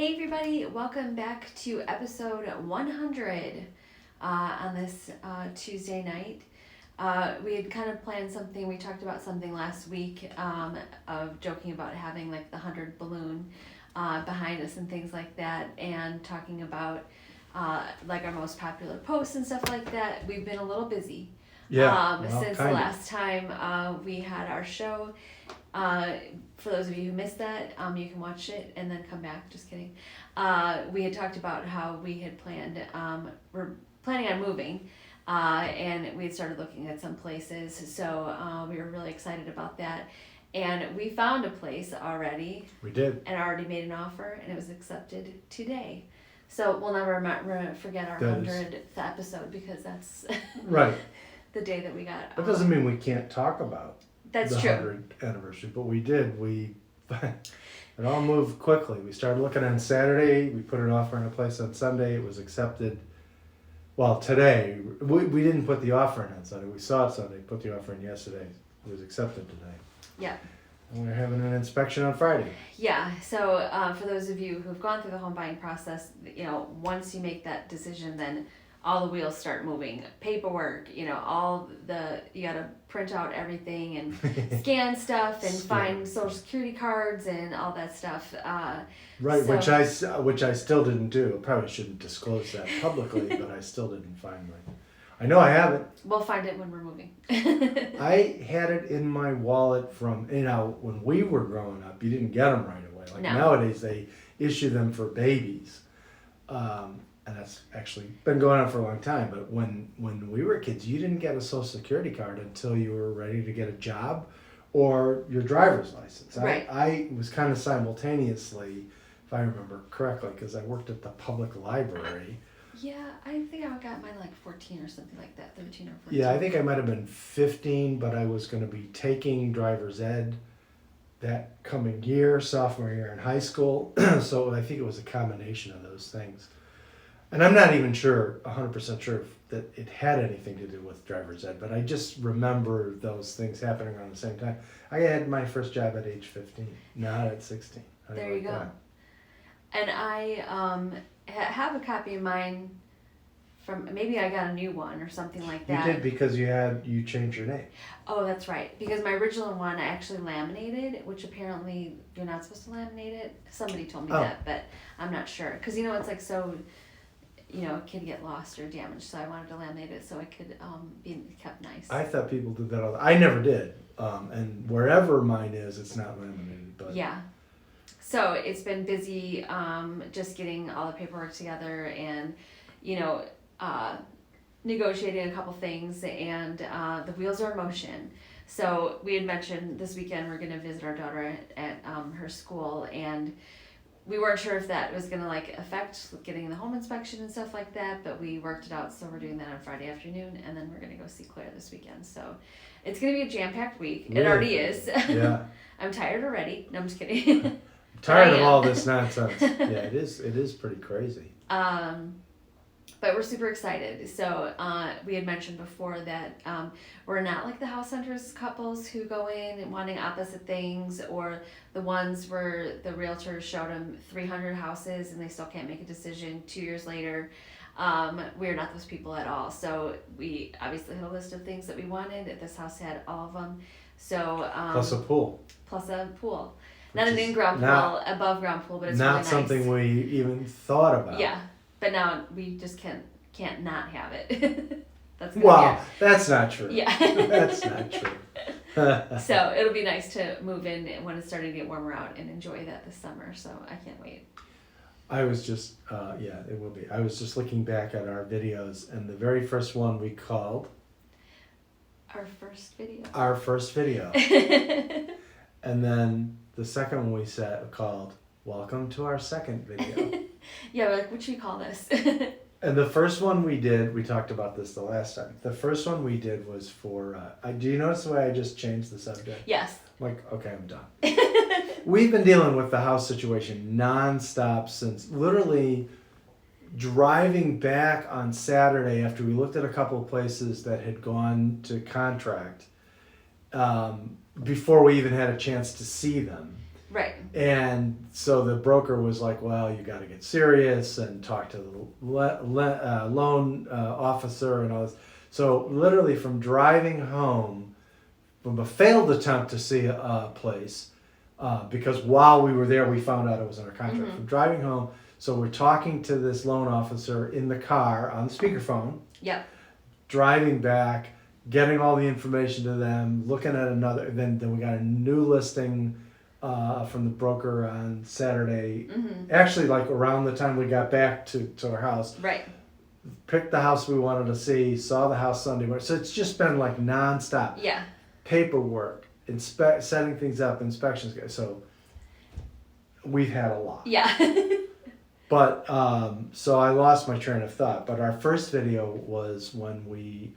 Hey everybody, welcome back to episode 100 on this Tuesday night. We had kind of planned something, we talked about something last week of joking about having like the 100 balloon behind us and things like that, and talking about like our most popular posts and stuff like that. We've been a little busy since the last time we had our show. For those of you who missed that, you can watch it and then come back. Just kidding. We had talked about how we had planned, we're planning on moving, and we had started looking at some places. So we were really excited about that. And we found a place already. We did. And already made an offer, and it was accepted today. So we'll never forget our 100th episode, because that's right. the day that we got. That doesn't mean we can't talk about that's the true. 100th anniversary, but we did. It all moved quickly. We started looking on Saturday. We put an offer in a place on Sunday. It was accepted. Well, today. We didn't put the offer in on Sunday. We saw it Sunday, put the offer in yesterday. It was accepted today. Yeah. And we're having an inspection on Friday. Yeah, so for those of you who've gone through the home buying process, once you make that decision, then all the wheels start moving. Paperwork, you gotta print out everything and scan stuff and find social security cards and all that stuff. Right, which I still didn't do. I probably shouldn't disclose that publicly, but I still didn't find mine. I know I have it. We'll find it when we're moving. I had it in my wallet from, when we were growing up, you didn't get them right away. Like nowadays, they issue them for babies. And that's actually been going on for a long time. But when we were kids, you didn't get a Social Security card until you were ready to get a job or your driver's license. Right. I was kind of simultaneously, if I remember correctly, because I worked at the public library. Yeah, I think I got mine like 14 or something like that, 13 or 14. Yeah, I think I might have been 15, but I was going to be taking driver's ed that coming year, sophomore year in high school. So I think it was a combination of those things. And I'm not even 100% sure that it had anything to do with driver's ed, but I just remember those things happening around the same time. I had my first job at age 15, not at 16. There you go. That. And I have a copy of mine from, maybe I got a new one or something like that. You did, because you changed your name. Oh, that's right. Because my original one I actually laminated, which apparently you're not supposed to laminate it. Somebody told me that, but I'm not sure. Because it's like so, it can get lost or damaged, so I wanted to laminate it so it could be kept nice. I thought people did that all the time. I never did. And wherever mine is, it's not laminated. But yeah. So it's been busy just getting all the paperwork together and, negotiating a couple things, and the wheels are in motion. So we had mentioned this weekend we're going to visit our daughter at her school, and we weren't sure if that was going to affect getting the home inspection and stuff like that, but we worked it out. So we're doing that on Friday afternoon, and then we're going to go see Claire this weekend. So it's going to be a jam-packed week. Really? It already is. Yeah. I'm tired already. No, I'm just kidding. I'm tired of all this nonsense. Yeah, it is pretty crazy. But we're super excited. So we had mentioned before that we're not like the house hunters couples who go in and wanting opposite things, or the ones where the realtors showed them 300 houses and they still can't make a decision 2 years later. We're not those people at all. So we obviously had a list of things that we wanted. This house had all of them. So plus a pool. Not an in-ground pool, above ground pool, but it's not really nice. Something we even thought about. Yeah. But now we just can't not have it. That's not true. Yeah. That's not true. So it'll be nice to move in when it's starting to get warmer out and enjoy that this summer. So I can't wait. I was just, it will be. I was just looking back at our videos, and the very first one we called. Our first video. And then the second one we called Welcome to Our Second Video. Yeah, what should we call this? And the first one we did, we talked about this the last time. The first one we did was for, do you notice the way I just changed the subject? Yes. Okay, I'm done. We've been dealing with the house situation nonstop since literally driving back on Saturday after we looked at a couple of places that had gone to contract before we even had a chance to see them. Right. And so the broker was like, well, you got to get serious and talk to the loan officer and all this. So literally from driving home, from a failed attempt to see a place, because while we were there, we found out it was under contract. Mm-hmm. From driving home, so we're talking to this loan officer in the car on the speakerphone, Yep. driving back, getting all the information to them, looking at another. Then we got a new listing from the broker on Saturday. Mm-hmm. Actually, like around the time we got back to our house, Right. picked the house we wanted to see, saw the house Sunday morning. So it's just been like nonstop Yeah. paperwork, setting things up, inspections. So we've had a lot. Yeah. But so I lost my train of thought. But our first video was when we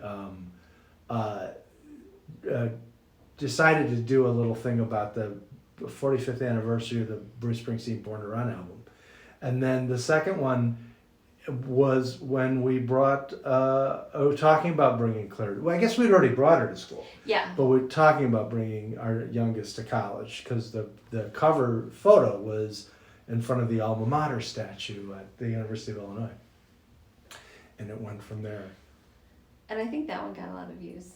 decided to do a little thing about the 45th anniversary of the Bruce Springsteen Born to Run album. And then the second one was when we brought, talking about bringing Claire. Well, I guess we'd already brought her to school. Yeah. But we're talking about bringing our youngest to college because the cover photo was in front of the alma mater statue at the University of Illinois. And it went from there. And I think that one got a lot of views.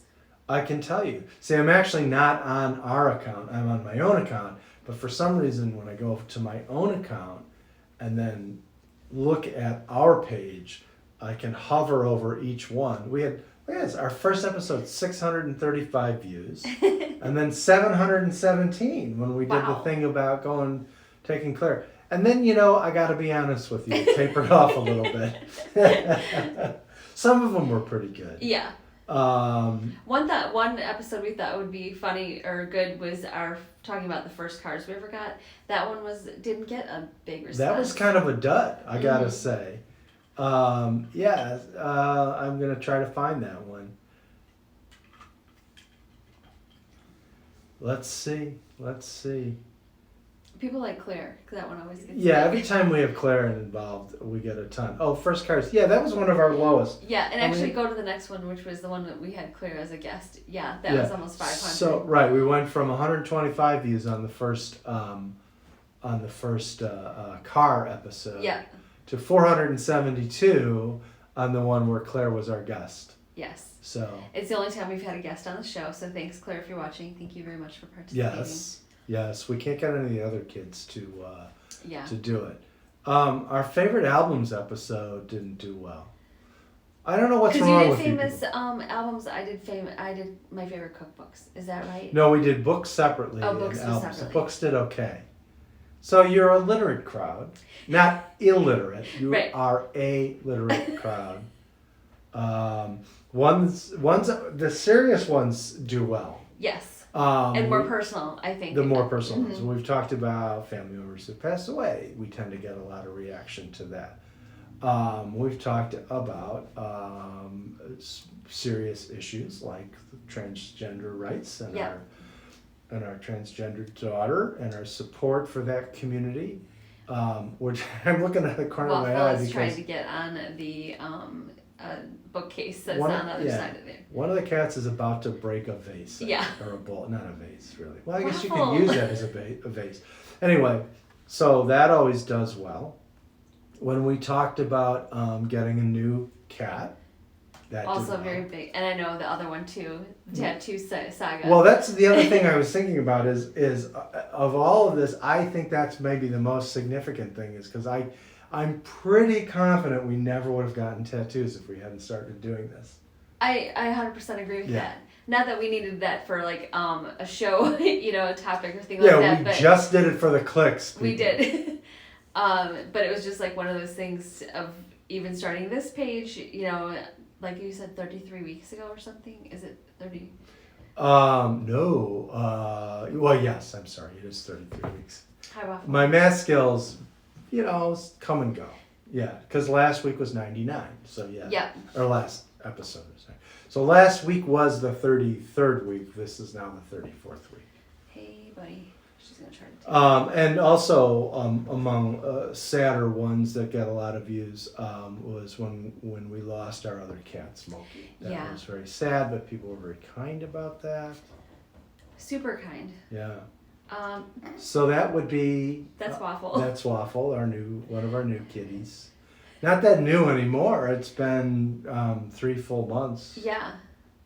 I can tell you. See, I'm actually not on our account. I'm on my own account. But for some reason, when I go to my own account and then look at our page, I can hover over each one. We had, look at this, our first episode, 635 views. And then 717 when we did the Wow. thing about taking Claire. And then, I got to be honest with you, it tapered off a little bit. Some of them were pretty good. Yeah. One One episode we thought would be funny or good was our talking about the first cars we ever got. That one didn't get a big response. That was kind of a dud, I gotta Mm-hmm. say. I'm gonna try to find that one. Let's see. People like Claire, because that one always gets Yeah, big. every time we have Claire involved, we get a ton. Oh, first cars. Yeah, that was one of our lowest. Yeah, and I actually mean- go to the next one, which was the one that we had Claire as a guest. Yeah, that was almost 500. So right, we went from 125 views on the first car episode. Yeah. To 472 on the one where Claire was our guest. Yes. So. It's the only time we've had a guest on the show, so thanks, Claire, if you're watching. Thank you very much for participating. Yes, we can't get any of the other kids to do it. Our favorite albums episode didn't do well. I don't know what's wrong with Because you did you famous people. albums, I did my favorite cookbooks. Is that right? No, we did books separately. Oh, and books did albums. separately. The books did okay. So you're a literate crowd, not illiterate. You Right. are a literate crowd. The serious ones do well. Yes. And more we- personal, I think. The more personal ones. Mhm. We've talked about family members who passed away. We tend to get a lot of reaction to that. We've talked about serious issues like transgender rights and Yeah. our transgender daughter and our support for that community. Which I'm looking at the corner of my eye Waffle is trying because to get on the bookcase that's One on of- the other yeah. side of there. one of the cats is about to break a vase. Yeah. Or a bowl. Not a vase, really. Well, I guess you Waffle. can use that as a vase. Anyway, so that always does well. When we talked about getting a new cat, that did Also well. very big. And I know the other one too, the Tattoo Saga. Well, that's the other thing I was thinking about is of all of this, I think that's maybe the most significant thing is because I'm pretty confident we never would have gotten tattoos if we hadn't started doing this. I 100% agree with Yeah. that. Not that we needed that for like a show, a topic or thing like Yeah, that, we but just did it for the clicks. we people. did. But it was just like one of those things of even starting this page, like you said 33 weeks ago or something. Is it 30? No. Well, yes, I'm sorry. It is 33 weeks. Hi, Waffle. My math skills, come and go. Yeah, because last week was 99. So, yeah. Yeah. Or last episode. Sorry. So, last week was the 33rd week. This is now the 34th week. Hey, buddy. She's going to try to take And also, among sadder ones that get a lot of views was when we lost our other cat, Smokey. That Yeah. was very sad, but people were very kind about that. Super kind. Yeah. So that would be That's Waffle. That's Waffle, one of our new kitties. Not that new anymore. It's been 3 full months. Yeah.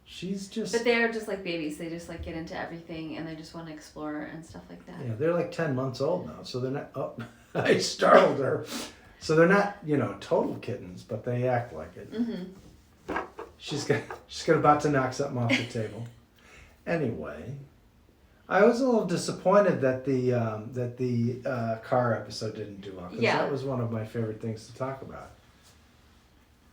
She's just. But they're just like babies. They just like get into everything and they just want to explore and stuff like that. Yeah, they're like 10 months old now, so they're not. Oh, I startled her. So they're not, total kittens, but they act like it. Mm-hmm. She's about to knock something off the table. Anyway, I was a little disappointed that the car episode didn't do well, because that was one of my favorite things to talk about.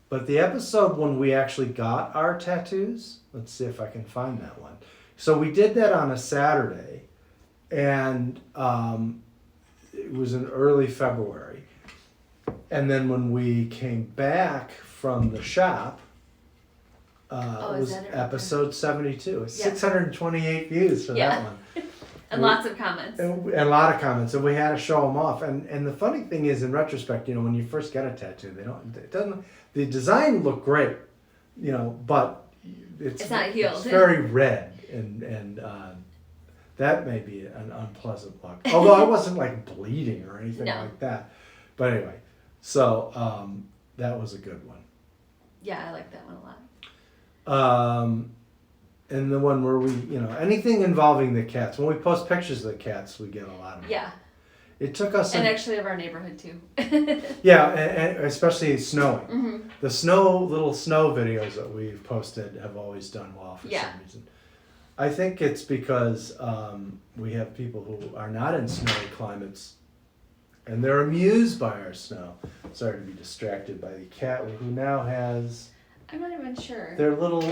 But the episode when we actually got our tattoos, let's see if I can find that one. So we did that on a Saturday, and it was in early February. And then when we came back from the shop, it was episode 72. 628 views for that one. And lots of comments. And a lot of comments, and we had to show them off. And the funny thing is, in retrospect, when you first get a tattoo, the design looked great, but it's not healed. It's very red, and that may be an unpleasant look. Although I wasn't like bleeding or anything like that. But anyway, so that was a good one. Yeah, I like that one a lot. And the one where we, anything involving the cats. When we post pictures of the cats, we get a lot of them. Yeah. It took us... And actually of our neighborhood, too. Yeah, and especially snowing. Mm-hmm. The little snow videos that we've posted have always done well for some reason. I think it's because we have people who are not in snowy climates, and they're amused by our snow. Sorry to be distracted by the cat, who now has... I'm not even sure. They're little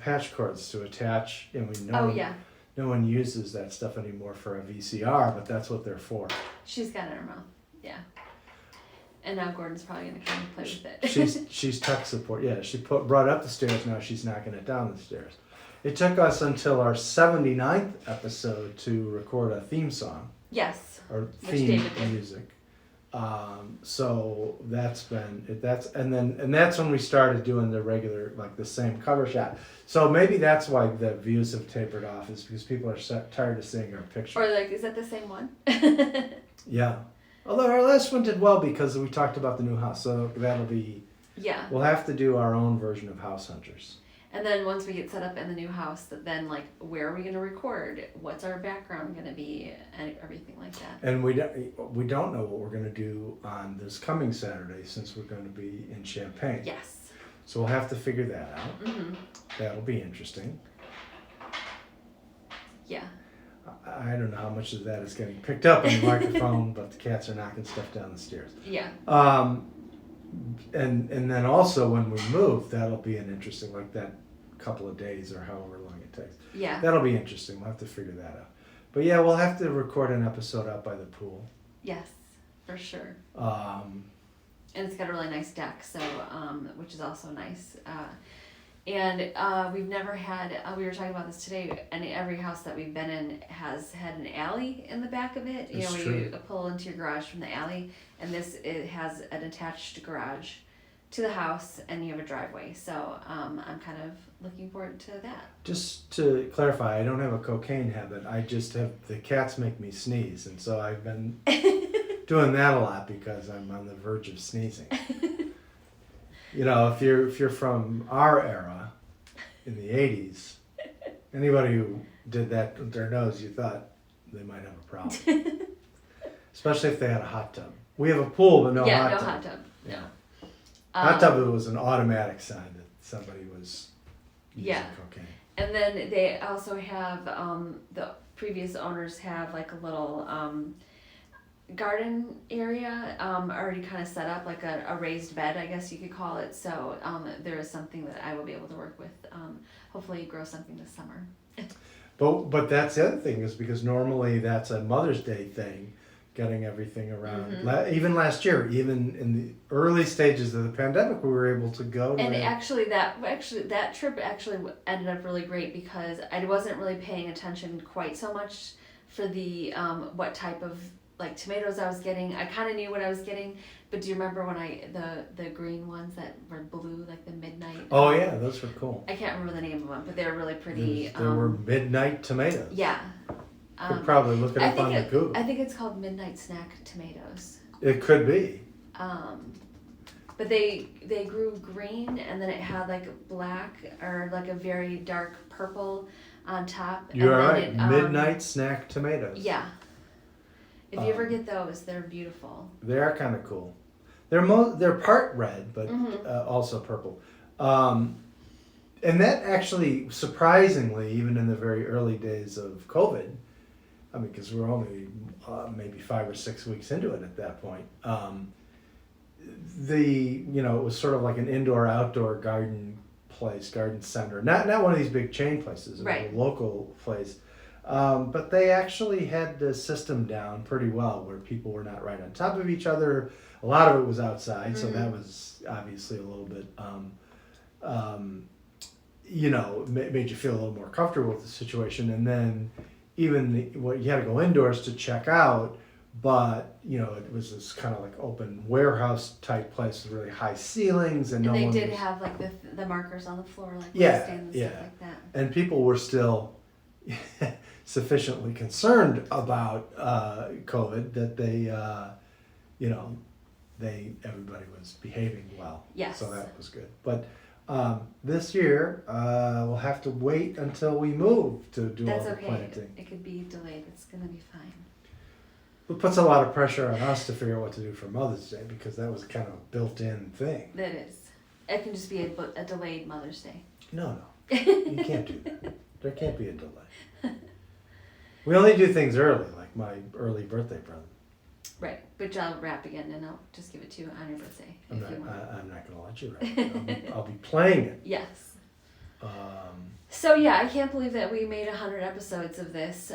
patch cords to attach, and no one uses that stuff anymore for a VCR, but that's what they're for. She's got it in her mouth. Yeah. And now Gordon's probably gonna come and play with it. She's tech support. Yeah, she brought it up the stairs. Now she's knocking it down the stairs. It took us until our 79th episode to record a theme song. Yes. Or theme music. So that's when we started doing the regular, like the same cover shot. So maybe that's why the views have tapered off, is because people are tired of seeing our picture. Or like, is that the same one? Yeah. Although our last one did well because we talked about the new house, so that'll be... Yeah. We'll have to do our own version of House Hunters. And then once we get set up in the new house, then like, where are we going to record? What's our background going to be? And everything like that. And we don't know what we're going to do on this coming Saturday, since we're going to be in Champaign. Yes. So we'll have to figure that out. Mm-hmm. That'll be interesting. Yeah. I don't know how much of that is getting picked up on the microphone, but the cats are knocking stuff down the stairs. Yeah. And then also when we move, that'll be an interesting, like that couple of days or however long it takes. Yeah. That'll be interesting. We'll have to figure that out. But yeah, we'll have to record an episode out by the pool. Yes, for sure. And it's got a really nice deck, so which is also nice. And we've never had, we were talking about this today, and every house that we've been in has had an alley in the back of it. That's where true. You pull into your garage from the alley, and it has an attached garage to the house, and you have a driveway. So I'm kind of looking forward to that. Just to clarify, I don't have a cocaine habit. I just have, the cats make me sneeze, and so I've been doing that a lot because I'm on the verge of sneezing. If you're from our era, in the 80s, anybody who did that with their nose, you thought they might have a problem. Especially if they had a hot tub. We have a pool, but no hot tub. Yeah, no hot tub. No. Hot tub was an automatic sign that somebody was using cocaine. And then they also have, the previous owners have like a little garden area already kind of set up, like a raised bed, I guess you could call it. So there is something that I will be able to work with. Hopefully grow something this summer. But that's the other thing, is because normally that's a Mother's Day thing, getting everything around. Mm-hmm. Even last year, even in the early stages of the pandemic, we were able to go. And that trip actually ended up really great, because I wasn't really paying attention quite so much for the what type of like tomatoes I was getting. I kind of knew what I was getting, but do you remember when the green ones that were blue, like the midnight? Oh yeah, those were cool. I can't remember the name of them, but they were really pretty. There were midnight tomatoes. Yeah, Could probably look it up on the Google. I think it's called Midnight Snack Tomatoes. It could be. But they grew green, and then it had like black or like a very dark purple on top. You're and right. then Midnight snack tomatoes. Yeah. If you ever get those, they're beautiful. They are kind of cool. They're part red, but also purple. And that actually, surprisingly, even in the very early days of COVID, I mean, because we're only maybe 5 or 6 weeks into it at that point. It was sort of like an indoor-outdoor garden place, garden center. Not one of these big chain places. It was a local place. But they actually had the system down pretty well, where people were not right on top of each other. A lot of it was outside, so that was obviously a little bit, made you feel a little more comfortable with the situation. And then even you had to go indoors to check out, but it was this kind of like open warehouse type place with really high ceilings, and they did have like the markers on the floor, like stuff like that. And people were still sufficiently concerned about COVID that everybody was behaving well. Yes. So that was good. But this year we'll have to wait until we move to do all the planting. It could be delayed. It's gonna be fine. It puts a lot of pressure on us to figure out what to do for Mother's Day, because that was kind of a built-in thing. That is. It can just be a delayed Mother's Day. No. You can't do that. There can't be a delay. We only do things early, like my early birthday present. Right, but I'll wrap again, and I'll just give it to you on your birthday. I'm not going to let you wrap. I'll be playing it. Yes. So yeah, I can't believe that we made 100 episodes of this,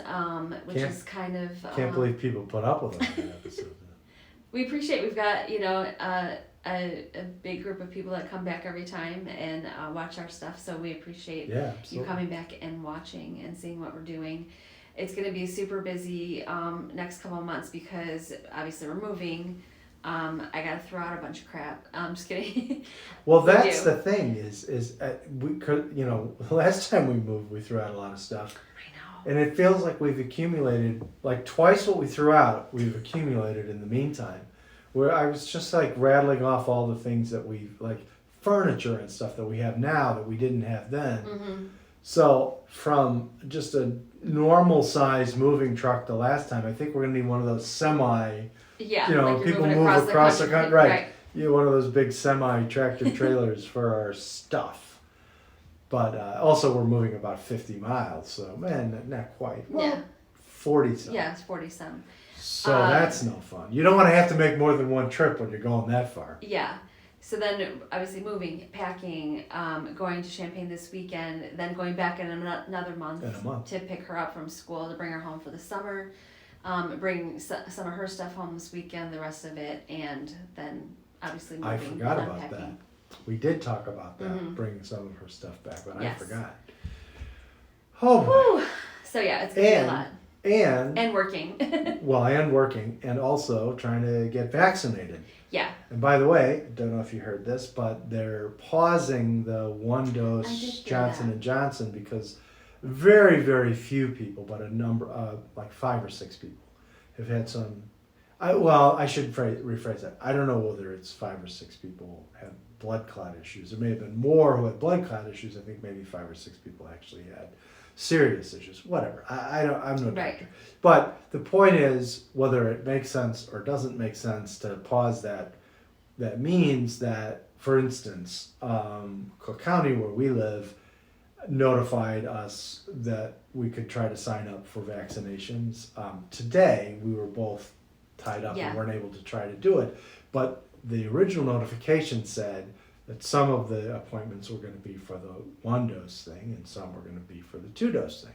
which is kind of... Can't believe people put up with 100 episodes. We appreciate, we've got, a big group of people that come back every time and watch our stuff, so we appreciate you coming back and watching and seeing what we're doing. It's going to be super busy next couple of months, because obviously we're moving. I got to throw out a bunch of crap. I'm just kidding. Well, that's the thing we could, the last time we moved, we threw out a lot of stuff. I know. And it feels like we've accumulated, like twice what we threw out, we've accumulated in the meantime. Where I was just like rattling off all the things that like furniture and stuff that we have now that we didn't have then. Mm-hmm. So from just a normal size moving truck the last time, I think we're gonna need one of those semi. Yeah, like people move across the country. Right. One of those big semi tractor trailers for our stuff. But also we're moving about 50 miles, so not quite. Well, 40 some. Yeah, it's 40 some. So that's no fun. You don't want to have to make more than one trip when you're going that far. Yeah. So then, obviously, moving, packing, going to Champaign this weekend, then going back in another month, to pick her up from school, to bring her home for the summer, bring some of her stuff home this weekend, the rest of it, and then obviously moving. I forgot about that. We did talk about that, bringing some of her stuff back, but I forgot. Oh boy. So yeah, it's going to be a lot. And working. and working, and also trying to get vaccinated. Yeah. And by the way, don't know if you heard this, but they're pausing the one-dose Johnson & Johnson because very, very few people, but a number, like 5 or 6 people, have had some... I should rephrase that. I don't know whether it's 5 or 6 people had blood clot issues. There may have been more who had blood clot issues. I think maybe 5 or 6 people actually had serious issues. Whatever. I'm no doctor. Right. But the point is, whether it makes sense or doesn't make sense to pause that means that, for instance, Cook County, where we live, notified us that we could try to sign up for vaccinations. Today, we were both tied up and weren't able to try to do it. But the original notification said that some of the appointments were going to be for the 1-dose thing and some were going to be for the 2-dose thing.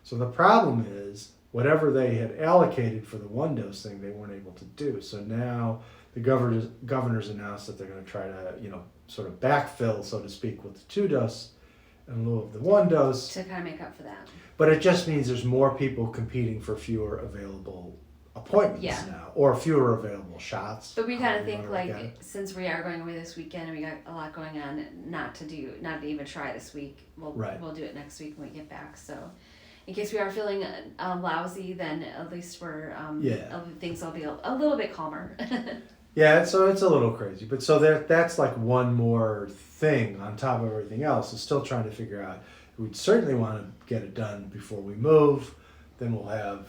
So the problem is, whatever they had allocated for the 1-dose thing, they weren't able to do. So now the governors announced that they're going to try to, sort of backfill, so to speak, with the 2-dose in lieu of the 1-dose. To kind of make up for that. But it just means there's more people competing for fewer available appointments now, or fewer available shots. But we kind of think since we are going away this weekend and we got a lot going on, not to even try this week. We'll do it next week when we get back. So, in case we are feeling lousy, then at least we're Yeah. things will be a little bit calmer. Yeah, so it's a little crazy, but so that's like one more thing on top of everything else. Is still trying to figure out. We'd certainly want to get it done before we move. Then we'll have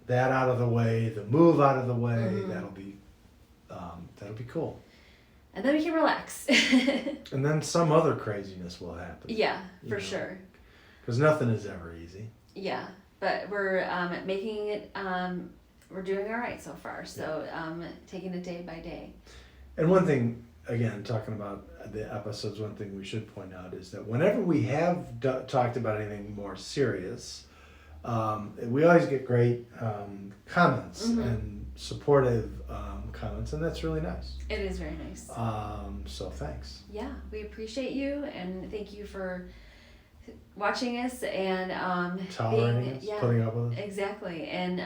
that out of the way, the move out of the way. Mhm. That'll be cool. And then we can relax. And then some other craziness will happen. Yeah, for sure. Because nothing is ever easy. Yeah, but we're making it. We're doing all right so far. So taking it day by day. And one thing, again, talking about the episodes, one thing we should point out is that whenever we have talked about anything more serious, we always get great comments and supportive comments, and that's really nice. It is very nice. So thanks. Yeah, we appreciate you, and thank you for watching us and Tolerating us, putting up with us. Exactly, and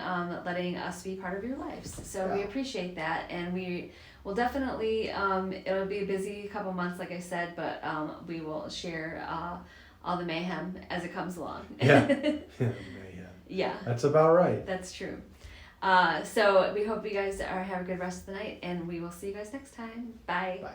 letting us be part of your lives. So we appreciate that, and we will definitely. It'll be a busy couple months, like I said, but we will share all the mayhem as it comes along. Yeah. Yeah. That's about right. That's true. So we hope you guys have a good rest of the night, and we will see you guys next time. Bye. Bye.